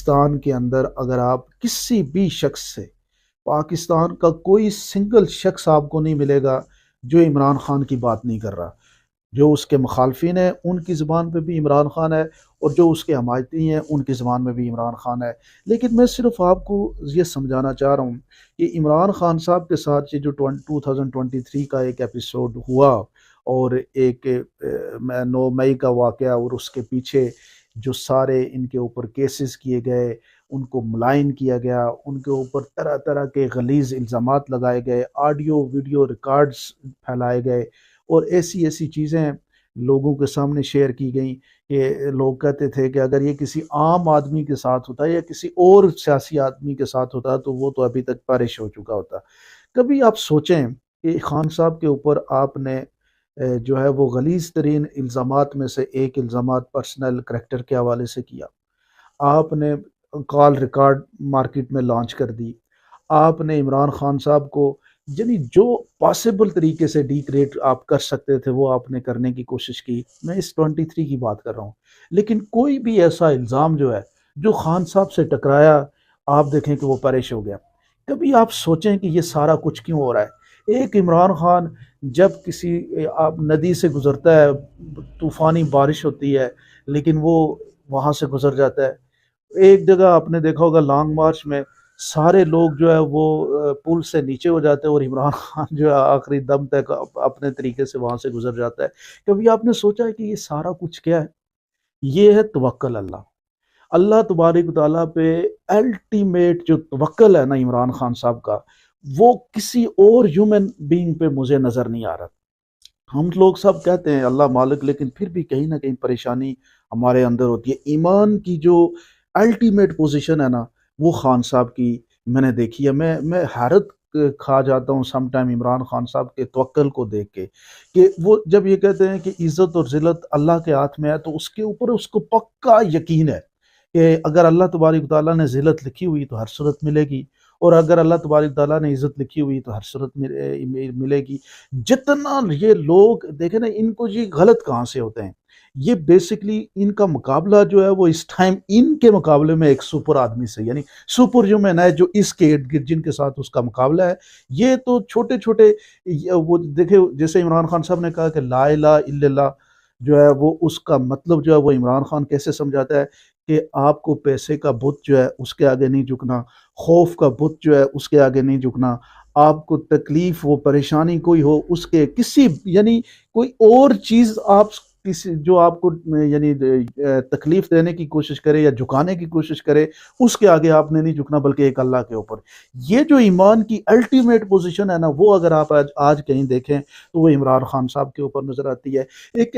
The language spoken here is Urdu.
پاکستان کے اندر اگر آپ کسی بھی شخص سے، پاکستان کا کوئی سنگل شخص آپ کو نہیں ملے گا جو عمران خان کی بات نہیں کر رہا۔ جو اس کے مخالفین ہیں ان کی زبان پہ بھی عمران خان ہے، اور جو اس کے حمایتی ہیں ان کی زبان میں بھی عمران خان ہے۔ لیکن میں صرف آپ کو یہ سمجھانا چاہ رہا ہوں کہ عمران خان صاحب کے ساتھ یہ جو 2023 کا ایک ایپیسوڈ ہوا، اور ایک 9 مئی کا واقعہ، اور اس کے پیچھے جو سارے ان کے اوپر کیسز کیے گئے، ان کو ملائن کیا گیا، ان کے اوپر طرح طرح کے غلیظ الزامات لگائے گئے، آڈیو ویڈیو ریکارڈز پھیلائے گئے، اور ایسی ایسی چیزیں لوگوں کے سامنے شیئر کی گئیں کہ لوگ کہتے تھے کہ اگر یہ کسی عام آدمی کے ساتھ ہوتا یا کسی اور سیاسی آدمی کے ساتھ ہوتا تو وہ تو ابھی تک پارش ہو چکا ہوتا۔ کبھی آپ سوچیں کہ خان صاحب کے اوپر آپ نے جو ہے وہ غلیظ ترین الزامات میں سے ایک الزامات پرسنل کریکٹر کے حوالے سے کیا، آپ نے کال ریکارڈ مارکیٹ میں لانچ کر دی، آپ نے عمران خان صاحب کو یعنی جو پاسبل طریقے سے ڈیگریڈ آپ کر سکتے تھے وہ آپ نے کرنے کی کوشش کی۔ میں اس 23 کی بات کر رہا ہوں، لیکن کوئی بھی ایسا الزام جو ہے جو خان صاحب سے ٹکرایا، آپ دیکھیں کہ وہ پریش ہو گیا۔ کبھی آپ سوچیں کہ یہ سارا کچھ کیوں ہو رہا ہے؟ ایک عمران خان جب کسی آپ ندی سے گزرتا ہے، طوفانی بارش ہوتی ہے لیکن وہ وہاں سے گزر جاتا ہے۔ ایک جگہ آپ نے دیکھا ہوگا لانگ مارچ میں سارے لوگ جو ہے وہ پل سے نیچے ہو جاتے ہیں، اور عمران خان جو ہے آخری دم تک اپنے طریقے سے وہاں سے گزر جاتا ہے۔ کبھی آپ نے سوچا ہے کہ یہ سارا کچھ کیا ہے؟ یہ ہے توکل اللہ، اللہ تبارک و تعالیٰ پہ الٹیمیٹ جو توکل ہے نا عمران خان صاحب کا، وہ کسی اور ہیومن بینگ پہ مجھے نظر نہیں آ رہا۔ ہم لوگ سب کہتے ہیں اللہ مالک، لیکن پھر بھی کہیں نہ کہیں پریشانی ہمارے اندر ہوتی ہے۔ ایمان کی جو الٹیمیٹ پوزیشن ہے نا، وہ خان صاحب کی میں نے دیکھی ہے۔ میں حیرت کھا جاتا ہوں سم ٹائم عمران خان صاحب کے توکل کو دیکھ کے، کہ وہ جب یہ کہتے ہیں کہ عزت اور ذلت اللہ کے ہاتھ میں ہے، تو اس کے اوپر اس کو پکا یقین ہے کہ اگر اللہ تبارک تعالیٰ نے ذلت لکھی ہوئی تو ہر صورت ملے گی، اور اگر اللہ تبارک تعالیٰ نے عزت لکھی ہوئی تو ہر صورت ملے گی۔ جتنا یہ لوگ دیکھیں نا، ان کو یہ غلط کہاں سے ہوتے ہیں؟ یہ بیسکلی ان کا مقابلہ جو ہے وہ اس ٹائم ان کے مقابلے میں ایک سپر آدمی سے، یعنی سپر ہیومن ہے جو اس کے ارد گرد جن کے ساتھ اس کا مقابلہ ہے۔ یہ تو چھوٹے چھوٹے، وہ دیکھے جیسے عمران خان صاحب نے کہا کہ لا الہ الا اللہ جو ہے وہ اس کا مطلب جو ہے وہ عمران خان کیسے سمجھاتا ہے کہ آپ کو پیسے کا بت جو ہے اس کے آگے نہیں جھکنا، خوف کا بت جو ہے اس کے آگے نہیں جھکنا، آپ کو تکلیف و پریشانی کوئی ہو اس کے کسی یعنی کوئی اور چیز آپ کسی جو آپ کو یعنی تکلیف دینے کی کوشش کرے یا جھکانے کی کوشش کرے، اس کے آگے آپ نے نہیں جھکنا بلکہ ایک اللہ کے اوپر۔ یہ جو ایمان کی الٹیمیٹ پوزیشن ہے نا، وہ اگر آپ آج کہیں دیکھیں تو وہ عمران خان صاحب کے اوپر نظر آتی ہے۔ ایک